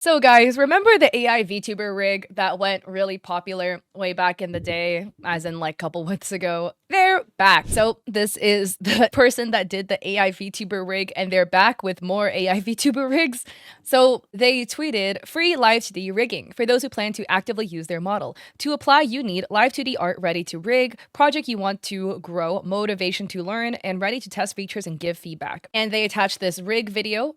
So guys, remember the AI VTuber rig that went really popular way back in the day, as in like a couple months ago? They're back. So this is the person that did the AI VTuber rig, and they're back with more AI VTuber rigs. So they tweeted, free live 2D rigging for those who plan to actively use their model. To apply, you need live 2D art ready to rig, project you want to grow, motivation to learn, and ready to test features and give feedback. And they attached this rig video,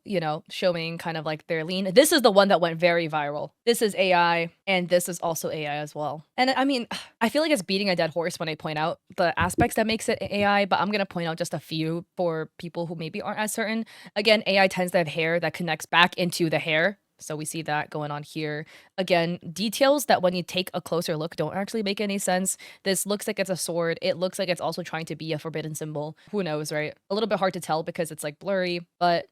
showing kind of like their lean. This is the one that went very viral. This is AI, and this is also AI as well. And I mean, I feel like it's beating a dead horse when I point out the aspects that makes it AI, but I'm gonna point out just a few for people who maybe aren't as certain. Again, AI tends to have hair that connects back into the hair. So we see that going on here. Again, details that when you take a closer look don't actually make any sense. This looks like it's a sword. It looks like it's also trying to be a forbidden symbol. Who knows, right? A little bit hard to tell because it's like blurry, but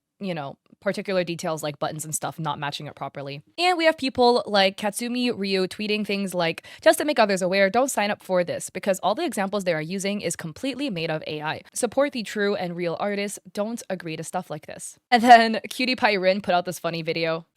particular details like buttons and stuff not matching it properly. And we have people like Katsumi Ryu tweeting things like, just to make others aware, don't sign up for this because all the examples they are using is completely made of AI. Support the true and real artists. Don't agree to stuff like this. And then Cutie Pie Rin put out this funny video.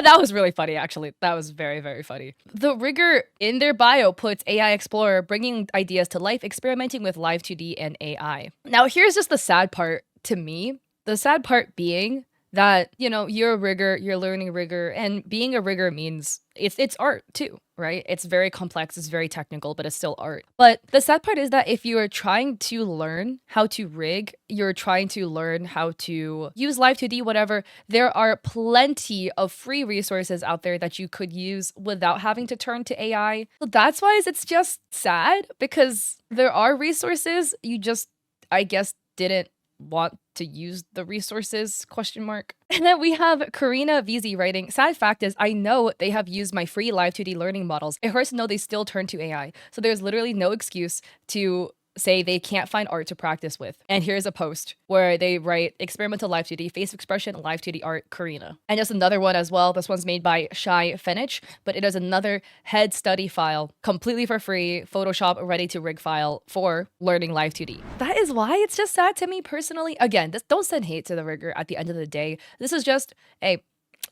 That was really funny, actually. That was very, very funny. The rigger in their bio puts AI Explorer, bringing ideas to life, experimenting with live 2D and AI. Now, here's just the sad part to me. The sad part being that, you're a rigger, you're learning rigger, and being a rigger means it's art too, right? It's very complex, it's very technical, but it's still art. But the sad part is that if you're trying to learn how to rig, you're trying to learn how to use Live 2D, whatever, there are plenty of free resources out there that you could use without having to turn to AI. So that's why it's just sad, because there are resources, you just, I guess, didn't want to use the resources, question mark. And then we have Karina VZ writing, sad fact is I know they have used my free live 2D learning models. It hurts to know they still turn to AI. So there's literally no excuse to say they can't find art to practice with. And here's a post where they write experimental live 2D, face expression, live 2D art, Karina. And just another one as well. This one's made by Shy Fenich, but it is another head study file completely for free, Photoshop ready to rig file for learning live 2D. That is why it's just sad to me personally. Again, don't send hate to the rigger at the end of the day. This is just, hey,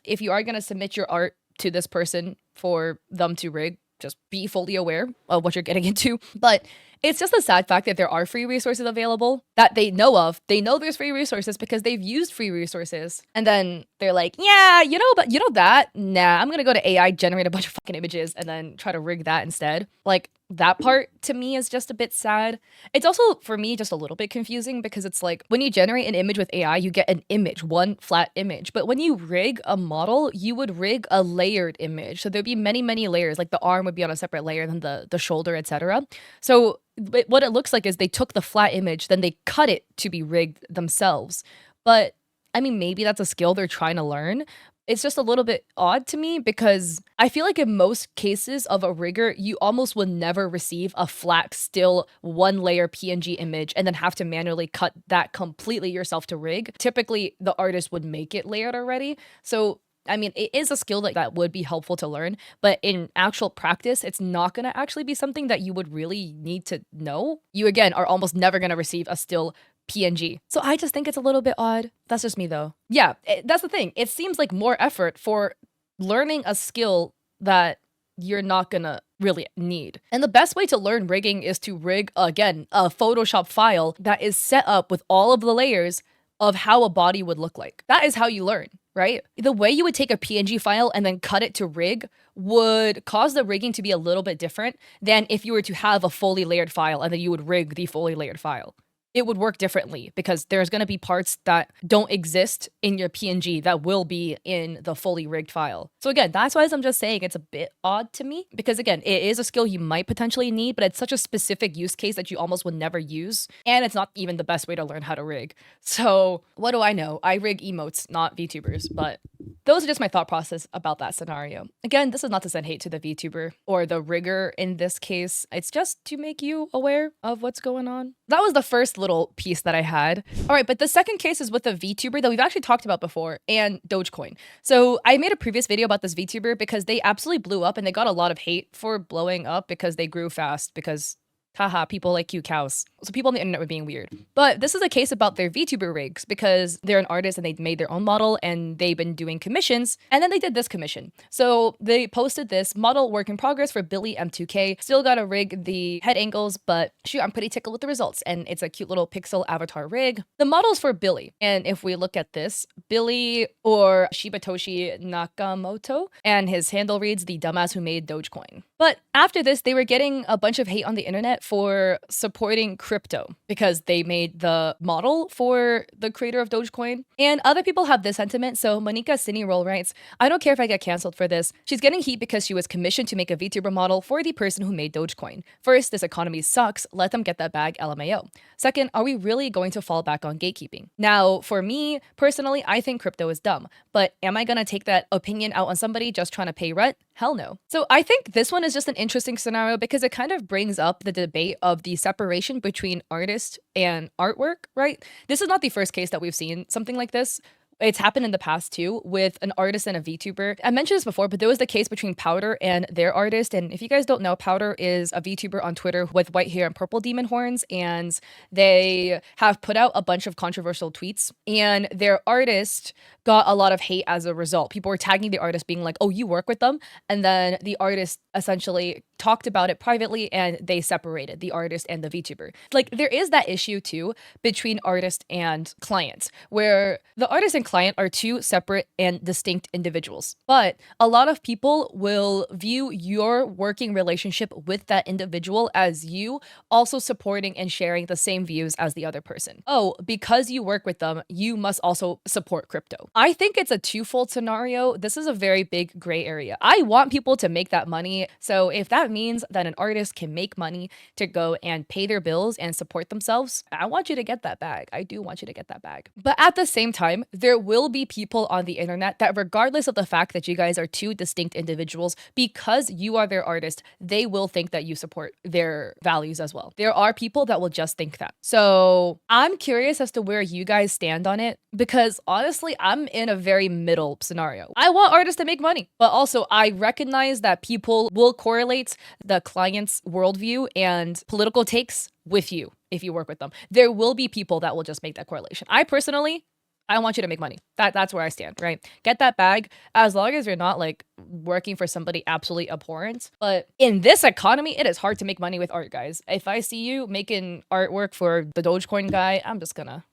if you are going to submit your art to this person for them to rig, just be fully aware of what you're getting into. But it's just a sad fact that there are free resources available that they know of. They know there's free resources because they've used free resources. And then they're like, yeah, but that? Nah, I'm going to go to AI, generate a bunch of fucking images, and then try to rig that instead. Like, that part to me is just a bit sad. It's also, for me, just a little bit confusing because it's like when you generate an image with AI, you get an image, one flat image. But when you rig a model, you would rig a layered image. So there'd be many, many layers. Like the arm would be on a separate layer than the shoulder, etc. So what it looks like is they took the flat image, then they cut it to be rigged themselves. But I mean, maybe that's a skill they're trying to learn. It's just a little bit odd to me because I feel like in most cases of a rigger, you almost will never receive a flat, still one layer PNG image and then have to manually cut that completely yourself to rig. Typically, the artist would make it layered already. So I mean, it is a skill that would be helpful to learn, but in actual practice, it's not going to actually be something that you would really need to know. You, again, are almost never going to receive a still PNG. So I just think it's a little bit odd. That's just me, though. Yeah, that's the thing. It seems like more effort for learning a skill that you're not going to really need. And the best way to learn rigging is to rig, again, a Photoshop file that is set up with all of the layers of how a body would look like. That is how you learn, right? The way you would take a PNG file and then cut it to rig would cause the rigging to be a little bit different than if you were to have a fully layered file and then you would rig the fully layered file. It would work differently because there's going to be parts that don't exist in your PNG that will be in the fully rigged file. So again, that's why I'm just saying it's a bit odd to me because again, it is a skill you might potentially need, but it's such a specific use case that you almost would never use. And it's not even the best way to learn how to rig. So what do I know? I rig emotes, not VTubers, but those are just my thought process about that scenario. Again, this is not to send hate to the VTuber or the rigger in this case. It's just to make you aware of what's going on. That was the first little piece that I had. All right, but the second case is with a VTuber that we've actually talked about before, and Dogecoin. So I made a previous video about this VTuber because they absolutely blew up and they got a lot of hate for blowing up because they grew fast because haha, people like cute cows. So people on the internet were being weird. But this is a case about their VTuber rigs because they're an artist and they made their own model and they've been doing commissions. And then they did this commission. So they posted this model work in progress for Billy M2K. Still gotta rig the head angles, but shoot, I'm pretty tickled with the results. And it's a cute little pixel avatar rig. The model's for Billy. And if we look at this, Billy or Shibatoshi Nakamoto, and his handle reads the dumbass who made Dogecoin. But after this, they were getting a bunch of hate on the internet for supporting crypto because they made the model for the creator of Dogecoin. And other people have this sentiment. So Monica Cineroll writes, I don't care if I get canceled for this. She's getting heat because she was commissioned to make a VTuber model for the person who made Dogecoin. First, this economy sucks. Let them get that bag, LMAO. Second, are we really going to fall back on gatekeeping? Now, for me, personally, I think crypto is dumb. But am I going to take that opinion out on somebody just trying to pay rent? Hell no. So I think this one is just an interesting scenario because it kind of brings up the debate of the separation between artist and artwork, right? This is not the first case that we've seen something like this. It's happened in the past too with an artist and a VTuber. I mentioned this before, but there was the case between Powder and their artist. And if you guys don't know, Powder is a VTuber on Twitter with white hair and purple demon horns. And they have put out a bunch of controversial tweets. And their artist got a lot of hate as a result. People were tagging the artist being like, oh, you work with them? And then the artist essentially talked about it privately and they separated the artist and the VTuber. Like there is that issue too between artist and client where the artist and client are two separate and distinct individuals. But a lot of people will view your working relationship with that individual as you also supporting and sharing the same views as the other person. Oh, because you work with them, you must also support crypto. I think it's a twofold scenario. This is a very big gray area. I want people to make that money. So if that means that an artist can make money to go and pay their bills and support themselves, I want you to get that bag. I do want you to get that bag. But at the same time, there will be people on the internet that regardless of the fact that you guys are two distinct individuals, because you are their artist, they will think that you support their values as well. There are people that will just think that. So I'm curious as to where you guys stand on it because honestly, I'm in a very middle scenario. I want artists to make money, but also I recognize that people will correlate the client's worldview and political takes with you if you work with them. There will be people that will just make that correlation. I want you to make money. That's where I stand, right? Get that bag as long as you're not like working for somebody absolutely abhorrent. But in this economy, it is hard to make money with art, guys. If I see you making artwork for the Dogecoin guy, I'm just gonna,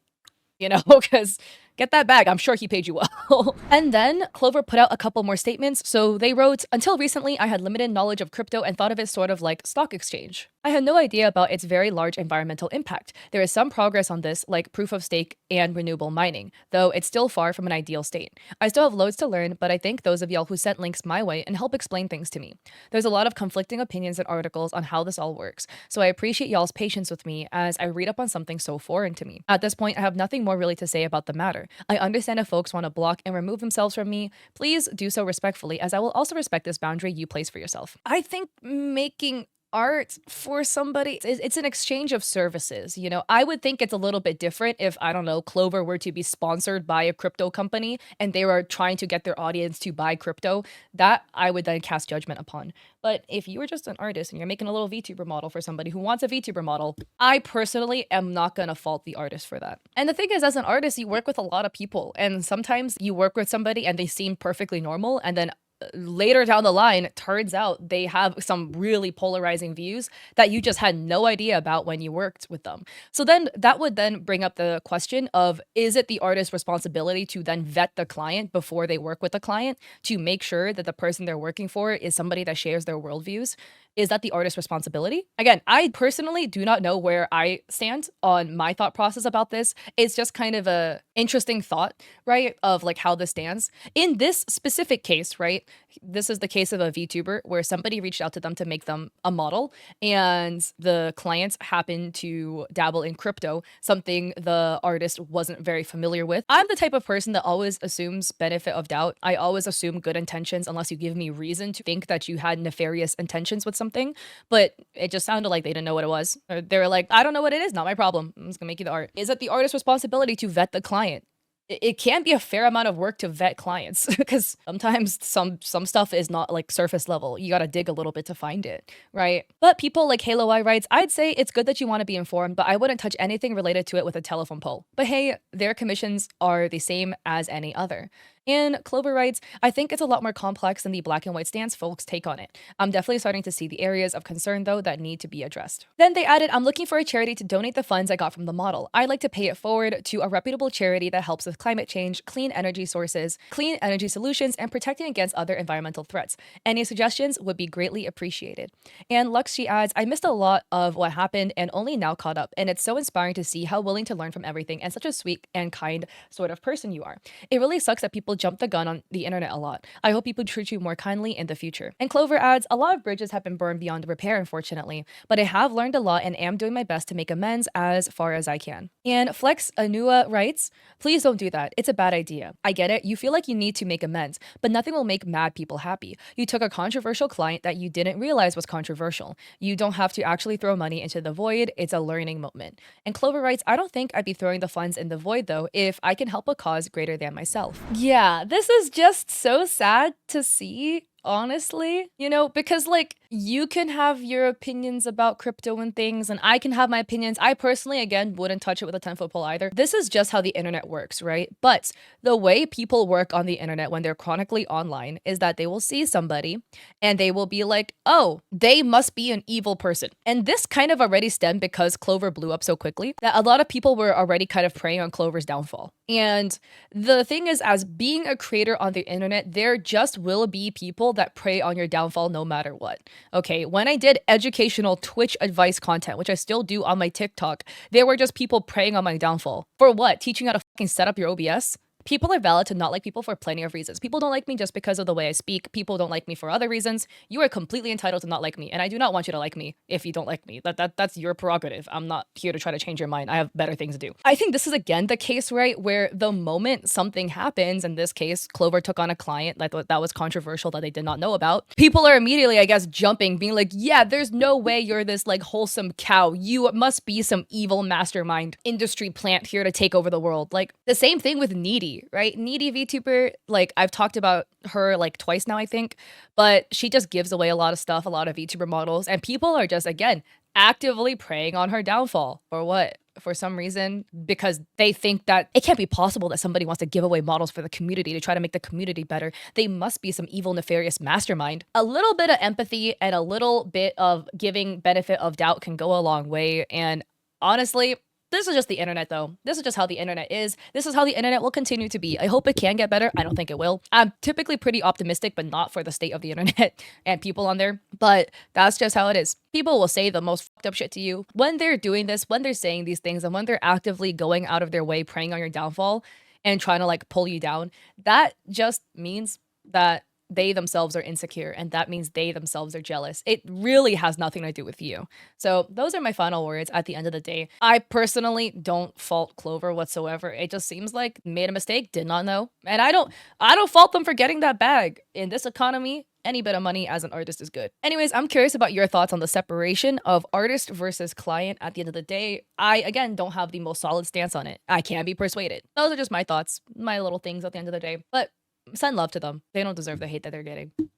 because get that bag. I'm sure he paid you well. And then Clover put out a couple more statements. So they wrote, until recently, I had limited knowledge of crypto and thought of it sort of like stock exchange. I had no idea about its very large environmental impact. There is some progress on this, like proof of stake and renewable mining, though it's still far from an ideal state. I still have loads to learn, but I thank those of y'all who sent links my way and help explain things to me. There's a lot of conflicting opinions and articles on how this all works, so I appreciate y'all's patience with me as I read up on something so foreign to me. At this point, I have nothing more really to say about the matter. I understand if folks want to block and remove themselves from me, please do so respectfully, as I will also respect this boundary you place for yourself. I think making art for somebody, it's an exchange of services. I would think it's a little bit different if, I don't know, Clover were to be sponsored by a crypto company and they were trying to get their audience to buy crypto. That I would then cast judgment upon. But if you were just an artist and you're making a little VTuber model for somebody who wants a VTuber model, I personally am not gonna fault the artist for that. And the thing is, as an artist, you work with a lot of people, and sometimes you work with somebody and they seem perfectly normal, and then later down the line, it turns out they have some really polarizing views that you just had no idea about when you worked with them. So then that would then bring up the question of, is it the artist's responsibility to then vet the client before they work with the client to make sure that the person they're working for is somebody that shares their worldviews? Is that the artist's responsibility? Again, I personally do not know where I stand on my thought process about this. It's just kind of a interesting thought, right? Of like how this stands. In this specific case, right? This is the case of a VTuber where somebody reached out to them to make them a model, and the clients happened to dabble in crypto, something the artist wasn't very familiar with. I'm the type of person that always assumes benefit of doubt. I always assume good intentions unless you give me reason to think that you had nefarious intentions with something. But it just sounded like they didn't know what it was. Or they were like, I don't know what it is, not my problem. I'm just gonna make you the art. Is it the artist's responsibility to vet the client? It can be a fair amount of work to vet clients because sometimes some stuff is not like surface level. You got to dig a little bit to find it, right? But people like Halo Y writes, I'd say it's good that you want to be informed, but I wouldn't touch anything related to it with a telephone pole. But hey, their commissions are the same as any other. And Clover writes, I think it's a lot more complex than the black and white stance folks take on it. I'm definitely starting to see the areas of concern, though, that need to be addressed. Then they added, I'm looking for a charity to donate the funds I got from the model. I'd like to pay it forward to a reputable charity that helps with climate change, clean energy sources, clean energy solutions, and protecting against other environmental threats. Any suggestions would be greatly appreciated. And Lux, she adds, I missed a lot of what happened and only now caught up, and it's so inspiring to see how willing to learn from everything and such a sweet and kind sort of person you are. It really sucks that people jump the gun on the internet a lot. I hope people treat you more kindly in the future. And Clover adds, a lot of bridges have been burned beyond repair, unfortunately, but I have learned a lot and am doing my best to make amends as far as I can. And Flex Anua writes, please don't do that. It's a bad idea. I get it. You feel like you need to make amends, but nothing will make mad people happy. You took a controversial client that you didn't realize was controversial. You don't have to actually throw money into the void. It's a learning moment. And Clover writes, I don't think I'd be throwing the funds in the void though if I can help a cause greater than myself. Yeah, this is just so sad to see, honestly, because like you can have your opinions about crypto and things, and I can have my opinions. I personally, again, wouldn't touch it with a 10-foot pole either. This is just how the internet works, right? But the way people work on the internet when they're chronically online is that they will see somebody and they will be like, oh, they must be an evil person. And this kind of already stemmed because Clover blew up so quickly that a lot of people were already kind of preying on Clover's downfall. And the thing is, as being a creator on the internet, there just will be people that prey on your downfall no matter what. Okay, when I did educational Twitch advice content, which I still do on my TikTok, there were just people preying on my downfall. For what? Teaching how to fucking set up your OBS? People are valid to not like people for plenty of reasons. People don't like me just because of the way I speak. People don't like me for other reasons. You are completely entitled to not like me, and I do not want you to like me if you don't like me. That's your prerogative. I'm not here to try to change your mind. I have better things to do. I think this is again the case, right, where the moment something happens, in this case, Clover took on a client that was controversial that they did not know about. People are immediately, I guess, jumping, being like, yeah, there's no way you're this like wholesome cow. You must be some evil mastermind industry plant here to take over the world. Like the same thing with Needi. Right? Needi VTuber, like I've talked about her like twice now, I think, but she just gives away a lot of stuff, a lot of VTuber models, and people are just, again, actively preying on her downfall. For what? For some reason, because they think that it can't be possible that somebody wants to give away models for the community to try to make the community better. They must be some evil, nefarious mastermind. A little bit of empathy and a little bit of giving benefit of doubt can go a long way. And honestly, this is just the internet, though. This is just how the internet is. This is how the internet will continue to be. I hope it can get better. I don't think it will. I'm typically pretty optimistic, but not for the state of the internet and people on there. But that's just how it is. People will say the most fucked up shit to you when they're doing this, when they're saying these things, and when they're actively going out of their way, preying on your downfall and trying to like pull you down. That just means that they themselves are insecure, and that means they themselves are jealous. It really has nothing to do with you. So those are my final words at the end of the day. I personally don't fault Clover whatsoever. It just seems like made a mistake, did not know. And I don't fault them for getting that bag. In this economy, any bit of money as an artist is good. Anyways, I'm curious about your thoughts on the separation of artist versus client at the end of the day. I, again, don't have the most solid stance on it. I can be persuaded. Those are just my thoughts, my little things at the end of the day. But send love to them. They don't deserve the hate that they're getting.